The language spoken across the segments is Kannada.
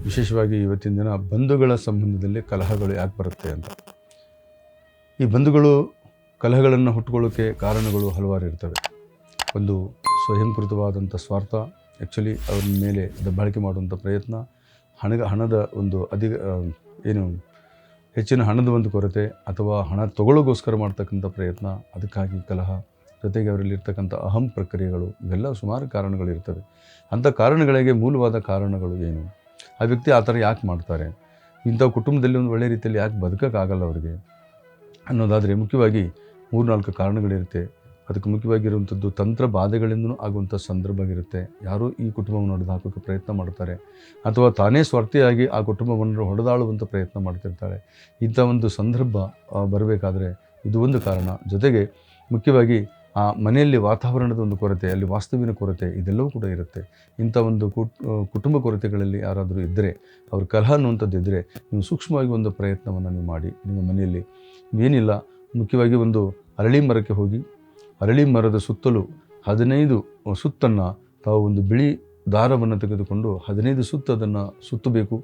ವಿಶೇಷವಾಗಿ ಇವತ್ತಿನ ದಿನ ಬಂಧುಗಳ ಸಂಬಂಧದಲ್ಲಿ ಕಲಹಗಳು ಯಾಕೆ ಬರುತ್ತೆ ಅಂತ. ಈ ಬಂಧುಗಳು ಕಲಹಗಳನ್ನು ಹುಟ್ಟುಕೊಳ್ಳೋಕ್ಕೆ ಕಾರಣಗಳು ಹಲವಾರು ಇರ್ತವೆ. ಒಂದು ಸ್ವಯಂಕೃತವಾದಂಥ ಸ್ವಾರ್ಥ, ಆ್ಯಕ್ಚುಲಿ ಅವ್ರ ಮೇಲೆ ದಬ್ಬಾಳಿಕೆ ಮಾಡುವಂಥ ಪ್ರಯತ್ನ, ಹಣದ ಒಂದು ಹೆಚ್ಚಿನ ಹಣದ ಒಂದು ಕೊರತೆ, ಅಥವಾ ಹಣ ತಗೊಳ್ಳೋಗೋಸ್ಕರ ಮಾಡ್ತಕ್ಕಂಥ ಪ್ರಯತ್ನ, ಅದಕ್ಕಾಗಿ ಕಲಹ, ಜೊತೆಗೆ ಅವರಲ್ಲಿರ್ತಕ್ಕಂಥ ಅಹಂ ಪ್ರಕ್ರಿಯೆಗಳು, ಇವೆಲ್ಲ ಸುಮಾರು ಕಾರಣಗಳಿರ್ತವೆ. ಅಂಥ ಕಾರಣಗಳಿಗೆ ಮೂಲವಾದ ಕಾರಣಗಳು ಏನು, ಆ ವ್ಯಕ್ತಿ ಆ ಥರ ಯಾಕೆ ಮಾಡ್ತಾರೆ, ಇಂಥ ಕುಟುಂಬದಲ್ಲಿ ಒಂದು ಒಳ್ಳೆಯ ರೀತಿಯಲ್ಲಿ ಯಾಕೆ ಬದುಕೋಕ್ಕಾಗಲ್ಲ ಅವರಿಗೆ ಅನ್ನೋದಾದರೆ ಮುಖ್ಯವಾಗಿ 3-4 ಕಾರಣಗಳಿರುತ್ತೆ. ಅದಕ್ಕೆ ಮುಖ್ಯವಾಗಿರುವಂಥದ್ದು ತಂತ್ರ ಬಾಧೆಗಳಿಂದಲೂ ಆಗುವಂಥ ಸಂದರ್ಭ ಇರುತ್ತೆ. ಯಾರೂ ಈ ಕುಟುಂಬವನ್ನು ಹೊಡೆದು ಹಾಕೋಕ್ಕೆ ಪ್ರಯತ್ನ ಮಾಡ್ತಾರೆ, ಅಥವಾ ತಾನೇ ಸ್ವಾರ್ಥಿಯಾಗಿ ಆ ಕುಟುಂಬವನ್ನು ಹೊಡೆದಾಳುವಂಥ ಪ್ರಯತ್ನ ಮಾಡ್ತಿರ್ತಾಳೆ. ಇಂಥ ಒಂದು ಸಂದರ್ಭ ಬರಬೇಕಾದ್ರೆ ಇದು ಒಂದು ಕಾರಣ. ಜೊತೆಗೆ ಮುಖ್ಯವಾಗಿ ಆ ಮನೆಯಲ್ಲಿ ವಾತಾವರಣದ ಒಂದು ಕೊರತೆ, ಅಲ್ಲಿ ವಾಸ್ತುವಿನ ಕೊರತೆ, ಇದೆಲ್ಲವೂ ಕೂಡ ಇರುತ್ತೆ. ಇಂಥ ಒಂದು ಕುಟುಂಬ ಕೊರತೆಗಳಲ್ಲಿ ಯಾರಾದರೂ ಇದ್ದರೆ, ಅವ್ರ ಕಲಹ ಅನ್ನುವಂಥದ್ದು ಇದ್ದರೆ, ನೀವು ಸೂಕ್ಷ್ಮವಾಗಿ ಒಂದು ಪ್ರಯತ್ನವನ್ನು ನೀವು ಮಾಡಿ. ನಿಮ್ಮ ಮನೆಯಲ್ಲಿ ಏನಿಲ್ಲ, ಮುಖ್ಯವಾಗಿ ಒಂದು ಅರಳಿ ಮರಕ್ಕೆ ಹೋಗಿ, ಅರಳಿ ಮರದ ಸುತ್ತಲೂ 15 ಸುತ್ತನ್ನು ತಾವು ಒಂದು ಬಿಳಿ ದಾರವನ್ನು ತೆಗೆದುಕೊಂಡು 15 ಸುತ್ತು ಅದನ್ನು ಸುತ್ತಬೇಕು.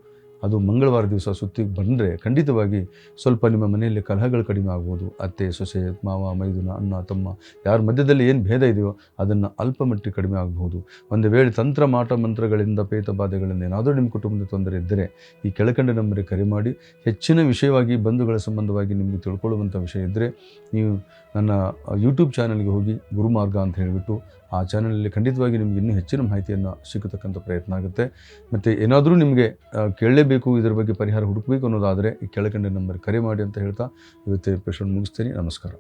ಅದು ಮಂಗಳವಾರ ದಿವಸ ಸುತ್ತಿ ಬಂದರೆ ಖಂಡಿತವಾಗಿ ಸ್ವಲ್ಪ ನಿಮ್ಮ ಮನೆಯಲ್ಲಿ ಕಲಹಗಳು ಕಡಿಮೆ ಆಗ್ಬೋದು. ಅತ್ತೆ, ಸೊಸೆ, ಮಾವ, ಮೈದುನ, ಅಣ್ಣ, ತಮ್ಮ, ಯಾರ ಮಧ್ಯದಲ್ಲಿ ಏನು ಭೇದ ಇದೆಯೋ ಅದನ್ನು ಅಲ್ಪ ಮಟ್ಟಿಗೆ ಕಡಿಮೆ ಆಗಬಹುದು. ಒಂದು ವೇಳೆ ತಂತ್ರ ಮಾಟ ಮಂತ್ರಗಳಿಂದ, ಪೇತ ಬಾಧೆಗಳಿಂದ ಏನಾದರೂ ನಿಮ್ಮ ಕುಟುಂಬದ ತೊಂದರೆ ಇದ್ದರೆ ಈ ಕೆಳಕಂಡ ನಂಬರಿಗೆ ಕರೆ ಮಾಡಿ. ಹೆಚ್ಚಿನ ವಿಷಯವಾಗಿ ಬಂಧುಗಳ ಸಂಬಂಧವಾಗಿ ನಿಮಗೆ ತಿಳ್ಕೊಳ್ಳುವಂಥ ವಿಷಯ ಇದ್ದರೆ ನೀವು ನನ್ನ ಯೂಟ್ಯೂಬ್ ಚಾನಲ್ಗೆ ಹೋಗಿ, ಗುರುಮಾರ್ಗ ಅಂತ ಹೇಳಿಬಿಟ್ಟು ಆ ಚಾನಲಲ್ಲಿ ಖಂಡಿತವಾಗಿ ನಿಮಗೆ ಇನ್ನೂ ಹೆಚ್ಚಿನ ಮಾಹಿತಿಯನ್ನು ಸಿಕ್ಕತಕ್ಕಂಥ ಪ್ರಯತ್ನ ಆಗುತ್ತೆ. ಮತ್ತು ಏನಾದರೂ ನಿಮಗೆ ಕೇಳಲೇಬೇಕು, ಇದರ ಬಗ್ಗೆ ಪರಿಹಾರ ಹುಡುಕಬೇಕು ಅನ್ನೋದಾದರೆ ಈ ಕೆಳಕಂಡ ನಂಬರ್ ಕರೆ ಮಾಡಿ ಅಂತ ಹೇಳ್ತಾ ಇವತ್ತು ಎಪಿಸೋಡ್ ಮುಗಿಸ್ತೀನಿ. ನಮಸ್ಕಾರ.